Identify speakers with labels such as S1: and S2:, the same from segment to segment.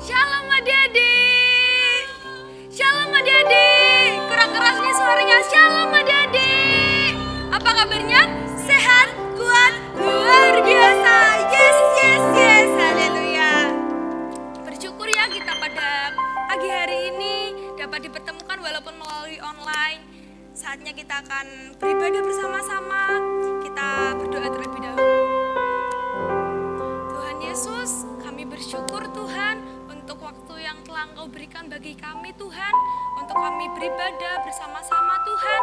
S1: Shalom adik-adik. Shalom adik-adik. Kurang keras nih suaranya. Shalom adik-adik. Apa kabarnya? Sehat, kuat, luar biasa. Yes, yes, yes. Haleluya. Bersyukur ya kita pada pagi hari ini dapat dipertemukan walaupun melalui online. Saatnya kita akan beribadah bersama-sama. Kita berdoa terlebih dahulu. Tuhan Yesus, kami bersyukur Tuhan untuk waktu yang telah Engkau berikan bagi kami Tuhan, untuk kami beribadah bersama-sama Tuhan.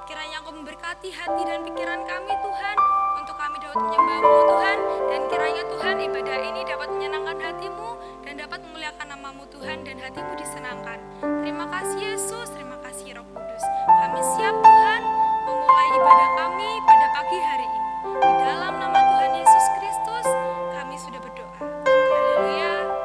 S1: Kiranya Engkau memberkati hati dan pikiran kami Tuhan, untuk kami dapat menyembah-Mu Tuhan, dan kiranya Tuhan ibadah ini dapat menyenangkan hati-Mu dan dapat memuliakan nama-Mu Tuhan dan hati-Mu disenangkan. Terima kasih Yesus, terima kasih Roh Kudus. Kami siap Tuhan memulai ibadah kami pada pagi hari ini. Di dalam nama Tuhan Yesus Kristus kami sudah berdoa. Haleluya.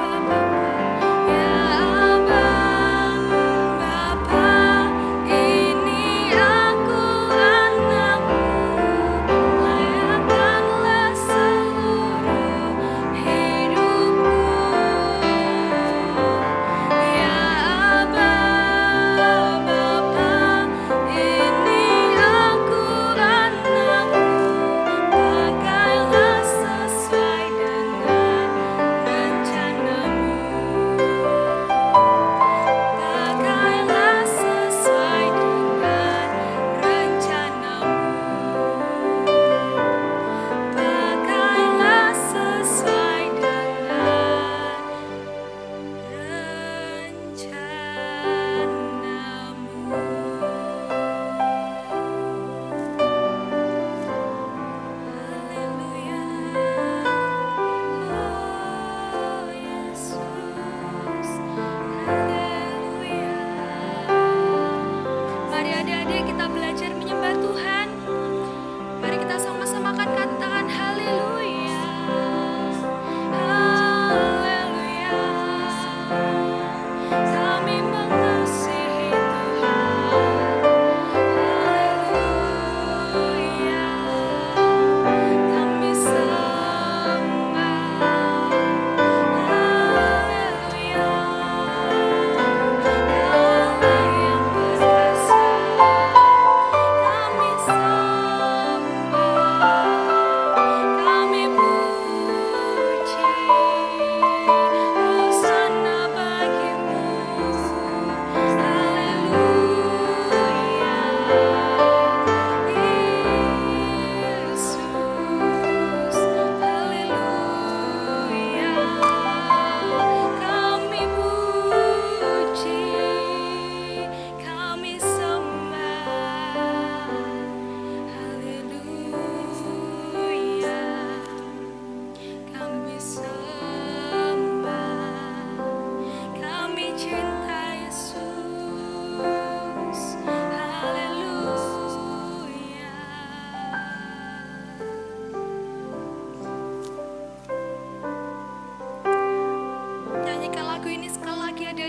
S1: Bapa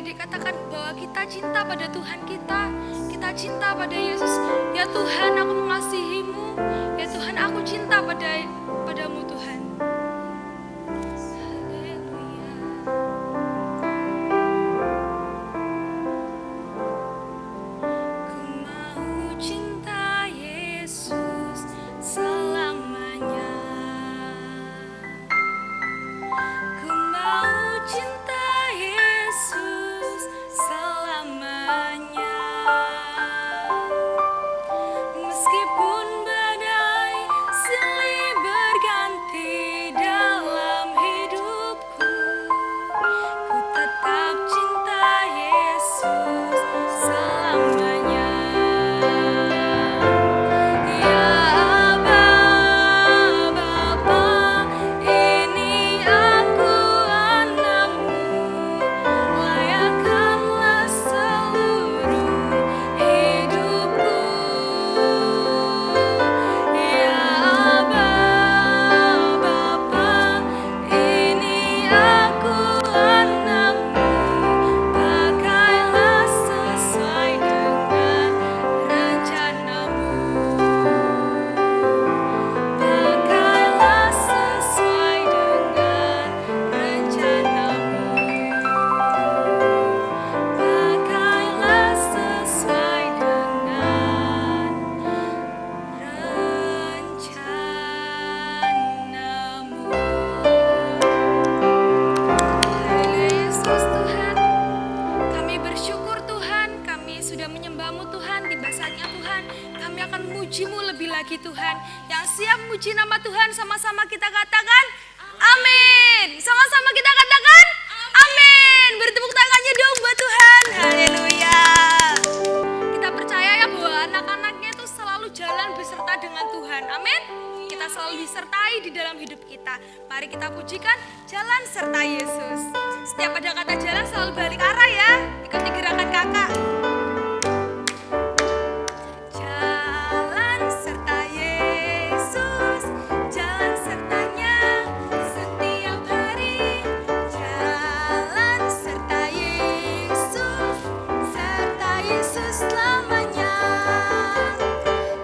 S1: adik-adik katakan bahwa kita cinta pada Tuhan kita. Kita cinta pada Yesus. Ya Tuhan, aku mengasihi-Mu. Ya Tuhan, aku cinta padamu Tuhan. Haleluya. Ku mau cinta Yesus selamanya. Ku mau cinta Yesus selamanya. Meskipun badai silih berganti dalam hidupku, ku tetap cinta Yesus selamanya. Ya Aba, Bapa, ini aku anakmu, layakkanlah seluruh hidupku. Ya Aba, Bapa, ini aku anakmu, pakailah sesuai dengan rencanamu. Pakailah sesuai dengan rencanamu. Pakailah sesuai dengan rencanamu. Haleluya Yesus Tuhan. Kami bersyukur Tuhan, kami sudah menyembah-Mu Tuhan. Tiba saatnya Tuhan, kami akan memuji-Mu lebih lagi Tuhan. Yang siap memuji nama Tuhan, sama-sama kita katakan amin. Sama-sama kita katakan amin. Beri tepuk tangannya dong buat Tuhan. Haleluya. Kita percaya ya bahwa anak-anaknya itu selalu jalan beserta dengan Tuhan. Amin. Kita selalu disertai di dalam hidup kita. Mari kita pujikan jalan serta Yesus. Setiap ada kata jalan selalu balik arah ya. Ikuti gerakan kakak. Jalan serta Yesus, jalan sertanya setiap hari. Jalan serta Yesus selamanya.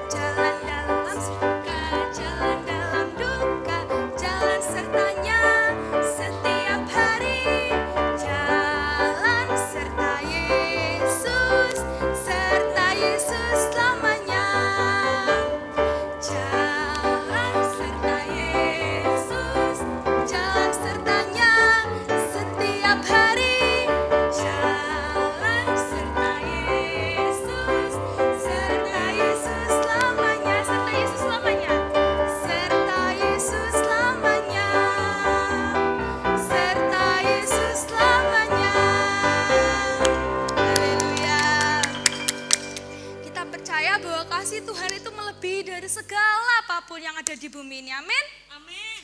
S1: Jalan dalam suka, jalan dalam duka, jalan sertanya setiap hari. Jalan serta Yesus selamanya. Jalan serta Yesus, jalan sertanya setiap hari. Jalan serta Yesus selamanya. Serta Yesus selamanya. Serta Yesus selamanya. Serta Yesus selamanya. Haleluya. Kita percaya bahwa kasih Tuhan itu melebihi dari segala apapun yang ada di bumi ini. Amin.
S2: Amin.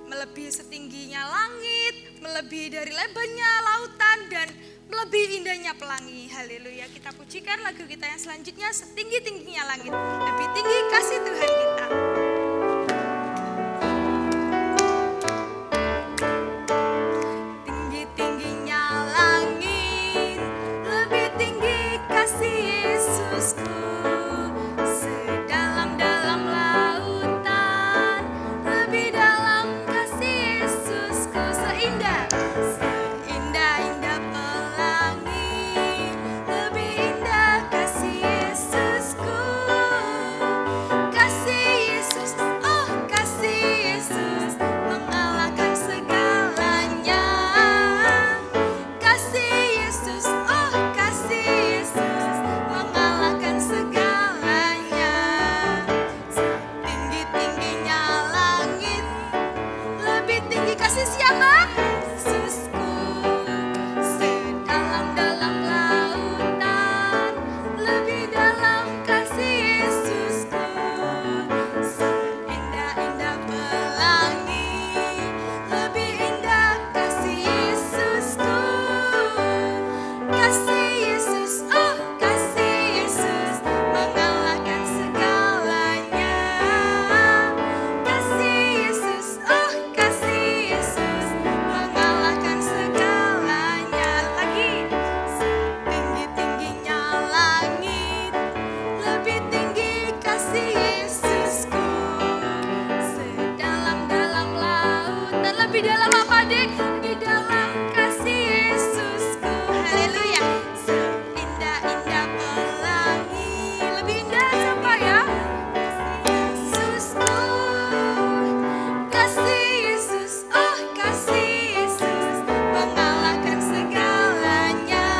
S1: Melebihi setingginya langit, melebihi dari lebarnya lautan, dan melebihi indahnya pelangi. Haleluya. Kita pujikan lagu kita yang selanjutnya, setinggi-tingginya langit, lebih tinggi kasih Tuhan kita. Tinggi-tingginya langit, lebih tinggi kasih Yesusku. Sedalam-dalam lautan, lebih dalam kasih Yesusku. Seindah-indah pelangi, lebih indah kasih Yesusku. Kasih dalam apa, Dek? Di dalam kasih Yesusku. Haleluya. Seindah-indah pelangi. Lebih indah siapa ya? Yesusku. Kasih Yesus, oh kasih Yesus mengalahkan segalanya.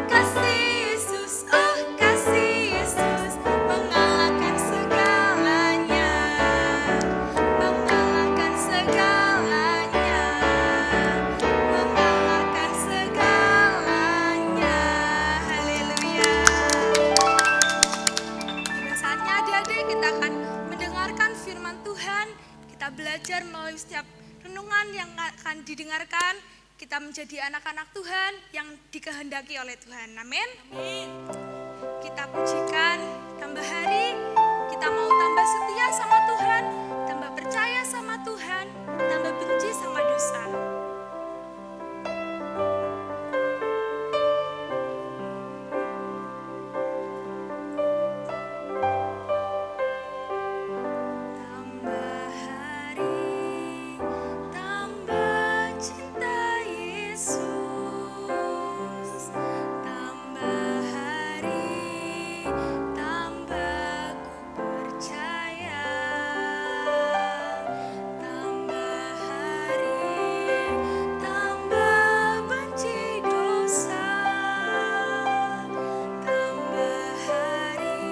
S1: Kasih Yesus, oh kasih Yesus mengalahkan segalanya. Mengalahkan segalanya. Mengalahkan segalanya. Haleluya. Sudah saatnya adik-adik kita akan mendengarkan firman Tuhan. Kita belajar melalui setiap renungan yang akan didengarkan. Kita menjadi anak-anak Tuhan yang dikehendaki oleh Tuhan. Amin. Kita pujikan tambah hari. Kita mau tambah setia sama Tuhan, tambah percaya sama Tuhan, tambah benci sama dosa. Tambah hari, tambah cinta Yesus. Tambah hari, tambah ku percaya. Tambah hari, tambah benci dosa. Tambah hari,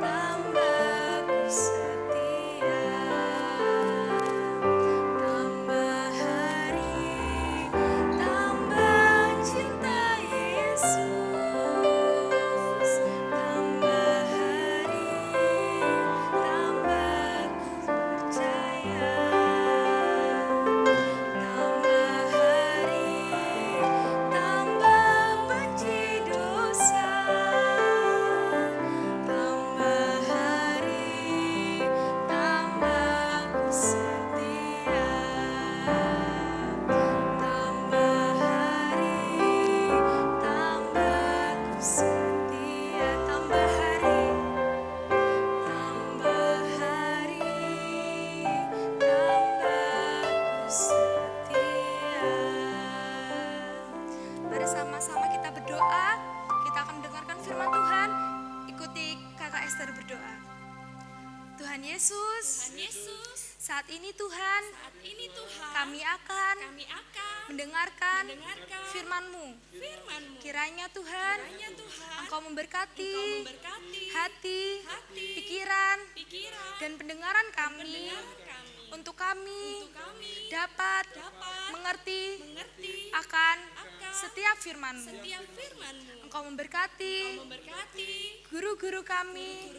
S1: tambah ku setia. Tambah hari, tambah cinta Yesus. Tambah hari, tambah ku percaya. Tambah hari, tambah benci dosa. Tambah hari, tambah ku setia. Tambah hari, tambah ku setia. Tambah hari, tambah hari, tambah ku setia. Mari sama-sama kita berdoa. Kita akan mendengarkan firman Tuhan. Ikuti Kakak Esther berdoa. Tuhan Yesus, saat ini Tuhan, kami akan mendengarkan firman-Mu. Kiranya Tuhan, Engkau memberkati hati, pikiran, dan pendengaran kami untuk kami dapat mengerti akan setiap firman-Mu. Engkau memberkati guru-guru kami,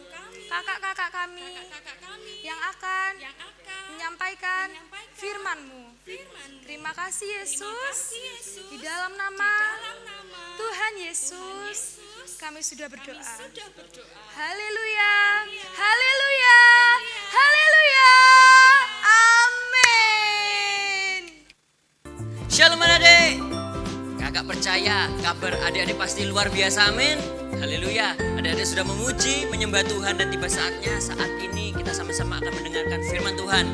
S1: kakak-kakak kami yang akan menyampaikan firman-Mu. Terima kasih Yesus. Di dalam nama Tuhan Yesus kami sudah berdoa. Haleluya. Haleluya. Haleluya. Amin.
S2: Shalom adik-adik. Kakak percaya kabar adik-adik pasti luar biasa, amin. Haleluya. Adik-adik sudah memuji, menyembah Tuhan dan tiba saatnya saat ini kita sama-sama akan mendengarkan firman Tuhan.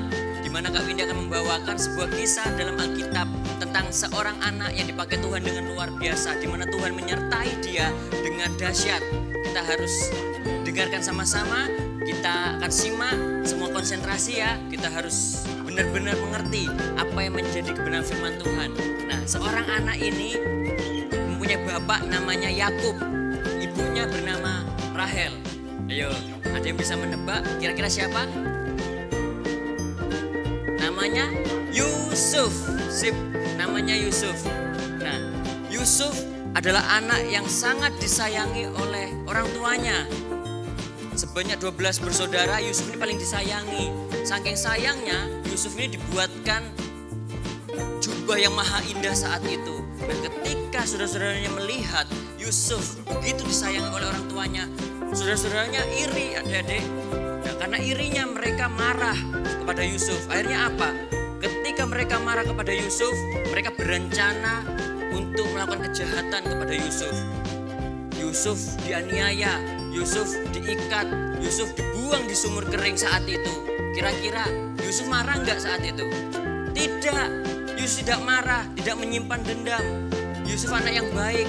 S2: Di mana Kak Windy akan membawakan sebuah kisah dalam Alkitab tentang seorang anak yang dipakai Tuhan dengan luar biasa. Di mana Tuhan menyertai dia dengan dahsyat. Kita harus dengarkan sama-sama. Kita akan simak semua konsentrasi ya. Kita harus benar-benar mengerti apa yang menjadi kebenaran firman Tuhan. Nah, seorang anak ini mempunyai bapak namanya Yakub, ibunya bernama Rahel. Ayo, ada yang bisa menebak kira-kira siapa? Namanya Yusuf. Sip, namanya Yusuf. Nah, Yusuf adalah anak yang sangat disayangi oleh orang tuanya. Sebanyak 12 bersaudara, Yusuf ini paling disayangi. Saking sayangnya, Yusuf ini dibuatkan jubah yang maha indah saat itu. Dan ketika saudara-saudaranya melihat Yusuf begitu disayangi oleh orang tuanya, saudara-saudaranya iri, adik-adik. Nah, karena irinya mereka marah kepada Yusuf. Akhirnya apa? Ketika mereka marah kepada Yusuf, mereka berencana untuk melakukan kejahatan kepada Yusuf. Yusuf dianiaya, Yusuf diikat, Yusuf dibuang di sumur kering saat itu. Kira-kira Yusuf marah enggak saat itu? Tidak. Yusuf tidak marah, tidak menyimpan dendam. Yusuf anak yang baik.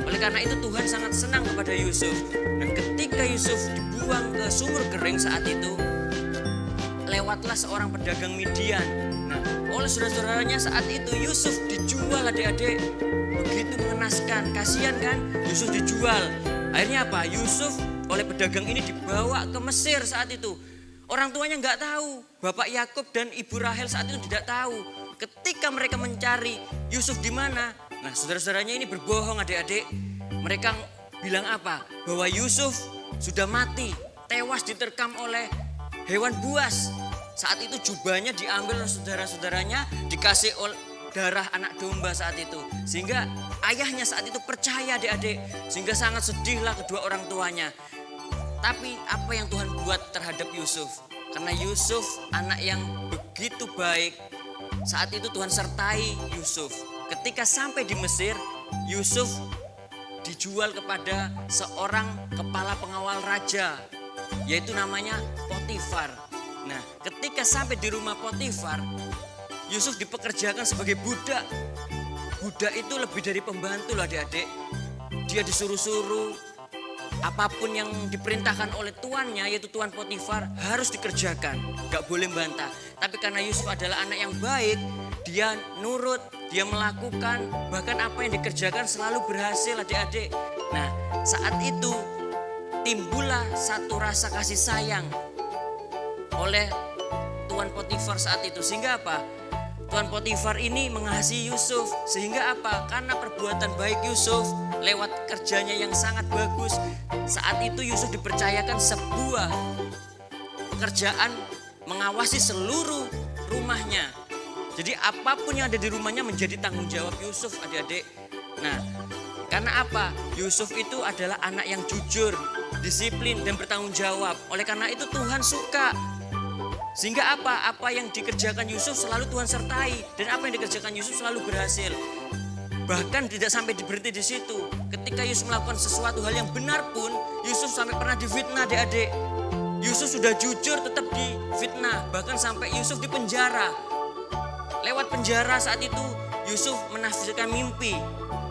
S2: Oleh karena itu Tuhan sangat senang kepada Yusuf. Dan ketika Yusuf dibuang ke sumur kering saat itu, lewatlah seorang pedagang Midian. Nah, oleh saudara-saudaranya saat itu Yusuf dijual adik-adik. Begitu mengenaskan, kasihan kan? Yusuf dijual. Akhirnya apa? Yusuf oleh pedagang ini dibawa ke Mesir saat itu. Orang tuanya nggak tahu. Bapak Yakub dan Ibu Rahel saat itu tidak tahu. Ketika mereka mencari Yusuf di mana? Nah, saudara-saudaranya ini berbohong adik-adik. Mereka bilang apa? Bahwa Yusuf sudah mati, tewas diterkam oleh hewan buas. Saat itu jubahnya diambil oleh saudara-saudaranya, dikasih darah anak domba saat itu. Sehingga ayahnya saat itu percaya adik-adik. Sehingga sangat sedihlah kedua orang tuanya. Tapi apa yang Tuhan buat terhadap Yusuf? Karena Yusuf anak yang begitu baik. Saat itu Tuhan sertai Yusuf. Ketika sampai di Mesir, Yusuf dijual kepada seorang kepala pengawal raja, yaitu namanya Potifar. Nah, ketika sampai di rumah Potifar, Yusuf dipekerjakan sebagai budak. Budak itu lebih dari pembantu loh adik-adik. Dia disuruh-suruh, apapun yang diperintahkan oleh tuannya, yaitu Tuan Potifar, harus dikerjakan. Gak boleh bantah. Tapi karena Yusuf adalah anak yang baik, dia nurut, dia melakukan, bahkan apa yang dikerjakan selalu berhasil adik-adik. Nah, saat itu timbullah satu rasa kasih sayang oleh Tuan Potifar saat itu. Sehingga apa? Tuan Potifar ini mengasihi Yusuf. Sehingga apa? Karena perbuatan baik Yusuf lewat kerjanya yang sangat bagus. Saat itu Yusuf dipercayakan sebuah pekerjaan mengawasi seluruh rumahnya. Jadi apapun yang ada di rumahnya menjadi tanggung jawab Yusuf adik-adik. Nah, karena apa? Yusuf itu adalah anak yang jujur, disiplin dan bertanggung jawab. Oleh karena itu Tuhan suka. Sehingga apa? Apa yang dikerjakan Yusuf selalu Tuhan sertai. Dan apa yang dikerjakan Yusuf selalu berhasil. Bahkan tidak sampai berhenti di situ. Ketika Yusuf melakukan sesuatu hal yang benar pun, Yusuf sampai pernah difitnah adik-adik. Yusuf sudah jujur tetap difitnah. Bahkan sampai Yusuf dipenjara. Lewat penjara saat itu Yusuf menafsirkan mimpi,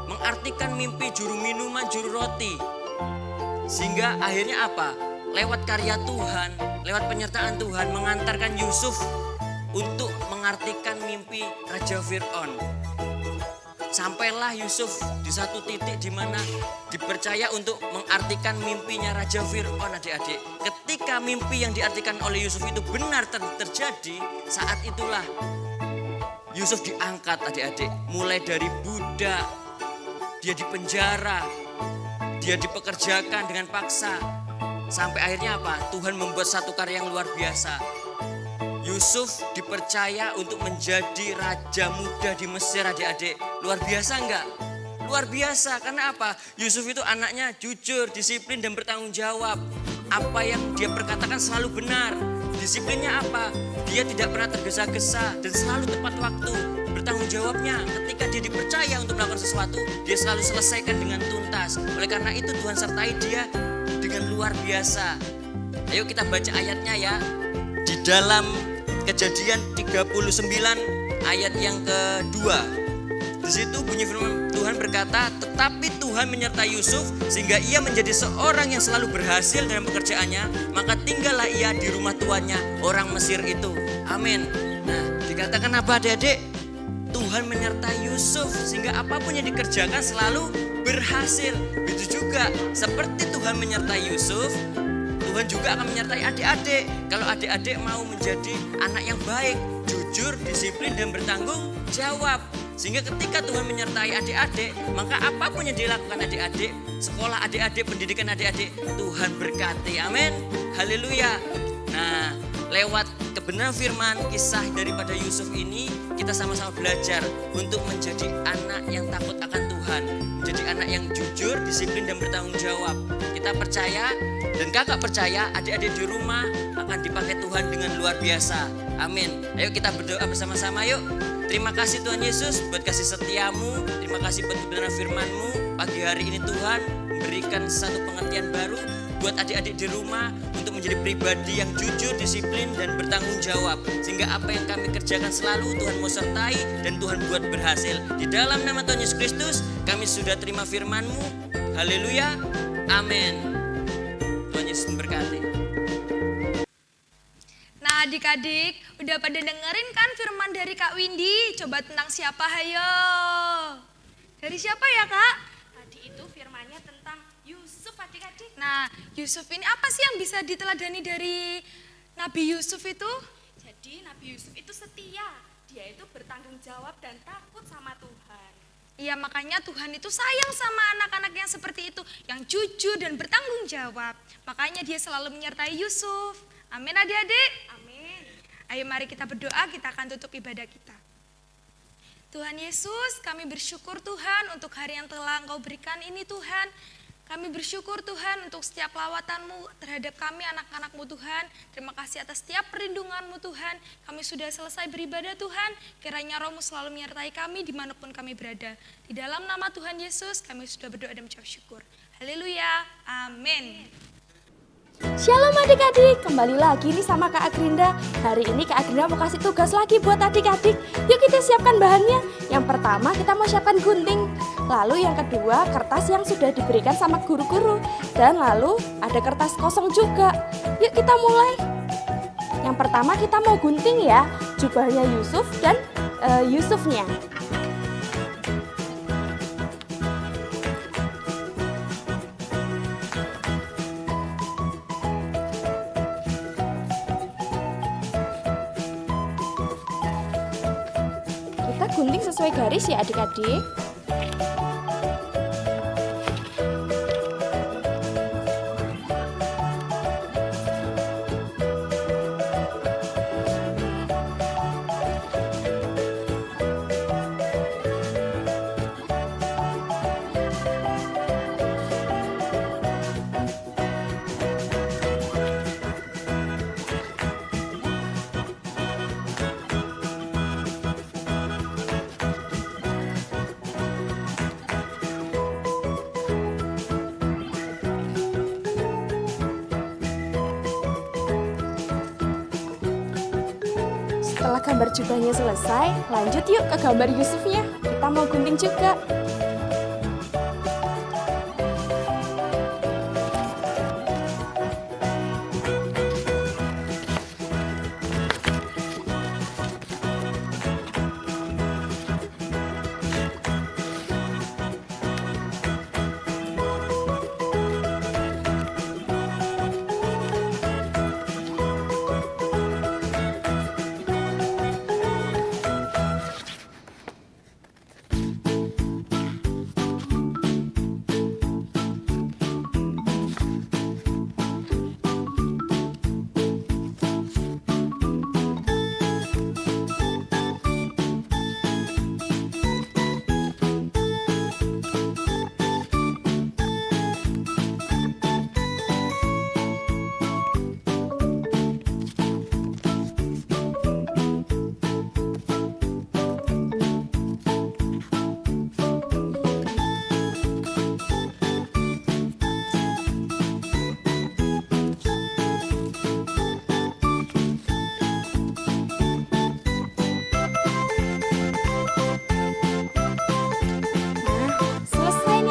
S2: mengartikan mimpi juru minuman, juru roti. Sehingga akhirnya apa? Lewat karya Tuhan, lewat penyertaan Tuhan mengantarkan Yusuf untuk mengartikan mimpi Raja Fir'aun. Sampailah Yusuf di satu titik di mana dipercaya untuk mengartikan mimpinya Raja Fir'aun adik-adik. Ketika mimpi yang diartikan oleh Yusuf itu benar terjadi, saat itulah Yusuf diangkat adik-adik. Mulai dari budak, dia dipenjara, dia dipekerjakan dengan paksa. Sampai akhirnya apa? Tuhan membuat satu karya yang luar biasa. Yusuf dipercaya untuk menjadi raja muda di Mesir adik-adik. Luar biasa enggak? Luar biasa. Karena apa? Yusuf itu anaknya jujur, disiplin dan bertanggung jawab. Apa yang dia perkatakan selalu benar. Disiplinnya apa? Dia tidak pernah tergesa-gesa dan selalu tepat waktu. Bertanggung jawabnya ketika dia dipercaya untuk melakukan sesuatu, dia selalu selesaikan dengan tuntas. Oleh karena itu Tuhan sertai dia dengan luar biasa. Ayo kita baca ayatnya ya. Di dalam Kejadian 39 ayat yang kedua. Di situ bunyi firman Tuhan berkata, tetapi Tuhan menyertai Yusuf sehingga ia menjadi seorang yang selalu berhasil dalam pekerjaannya, maka tinggallah ia di rumah tuannya orang Mesir itu. Amin. Nah, dikatakan apa adik-adik? Tuhan menyertai Yusuf sehingga apapun yang dikerjakan selalu berhasil. Begitu juga seperti Tuhan menyertai Yusuf, Tuhan juga akan menyertai adik-adik. Kalau adik-adik mau menjadi anak yang baik, jujur, disiplin dan bertanggung jawab. Sehingga ketika Tuhan menyertai adik-adik, maka apapun yang dilakukan adik-adik, sekolah adik-adik, pendidikan adik-adik, Tuhan berkati. Amin. Haleluya. Nah, lewat kebenaran firman, kisah daripada Yusuf ini, kita sama-sama belajar untuk menjadi anak yang takut akan Tuhan. Menjadi anak yang jujur, disiplin dan bertanggung jawab. Kita percaya dan kakak percaya adik-adik di rumah akan dipakai Tuhan dengan luar biasa. Amin. Ayo kita berdoa bersama-sama yuk. Terima kasih Tuhan Yesus buat kasih setiamu. Terima kasih buat kebenaran firman-Mu. Pagi hari ini Tuhan memberikan satu pengertian baru buat adik-adik di rumah untuk menjadi pribadi yang jujur, disiplin, dan bertanggung jawab. Sehingga apa yang kami kerjakan selalu Tuhan mau sertai dan Tuhan buat berhasil. Di dalam nama Tuhan Yesus Kristus, kami sudah terima firman-Mu. Haleluya, amin. Tuhan Yesus memberkati.
S1: Nah adik-adik, udah pada dengerin kan firman dari Kak Windy? Coba tentang siapa, hayo? Dari siapa ya Kak?
S3: Tadi itu firmannya tentang Yusuf adik-adik.
S1: Nah Yusuf ini apa sih yang bisa diteladani dari Nabi Yusuf itu?
S3: Jadi Nabi Yusuf itu setia. Dia itu bertanggung jawab dan takut sama Tuhan.
S1: Iya makanya Tuhan itu sayang sama anak-anak yang seperti itu, yang jujur dan bertanggung jawab. Makanya dia selalu menyertai Yusuf. Amin adik-adik.
S3: Amin.
S1: Ayo mari kita berdoa, kita akan tutup ibadah kita. Tuhan Yesus, kami bersyukur Tuhan untuk hari yang telah Engkau berikan ini Tuhan. Kami bersyukur Tuhan untuk setiap lawatan-Mu terhadap kami anak-anak-Mu Tuhan. Terima kasih atas setiap perlindungan-Mu Tuhan. Kami sudah selesai beribadah Tuhan. Kiranya Roh-Mu selalu menyertai kami dimanapun kami berada. Di dalam nama Tuhan Yesus kami sudah berdoa dan mengucap syukur. Haleluya. Amin.
S4: Shalom adik-adik, kembali lagi nih sama Kak Agrinda. Hari ini Kak Agrinda mau kasih tugas lagi buat adik-adik. Yuk kita siapkan bahannya. Yang pertama kita mau siapkan gunting. Lalu yang kedua kertas yang sudah diberikan sama guru-guru. Dan lalu ada kertas kosong juga. Yuk kita mulai. Yang pertama kita mau gunting ya, jubahnya Yusuf dan Yusufnya. Gunting sesuai garis ya adik-adik. Setelah gambar jubahnya selesai, lanjut yuk ke gambar Yusufnya. Kita mau gunting juga.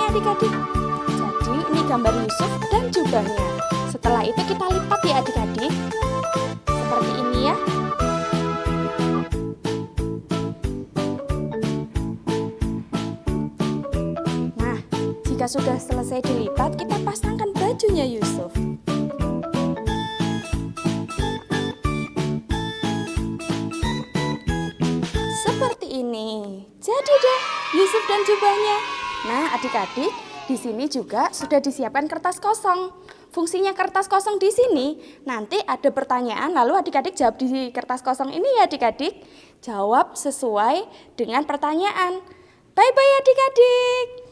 S4: Adik-adik, jadi ini gambar Yusuf dan jubahnya. Setelah itu kita lipat ya adik-adik, seperti ini ya. Nah, jika sudah selesai dilipat, kita pasangkan bajunya Yusuf. Seperti ini, jadi deh Yusuf dan jubahnya. Nah, adik-adik, di sini juga sudah disiapkan kertas kosong. Fungsinya kertas kosong di sini, nanti ada pertanyaan, lalu adik-adik jawab di kertas kosong ini ya adik-adik. Jawab sesuai dengan pertanyaan. Bye-bye adik-adik.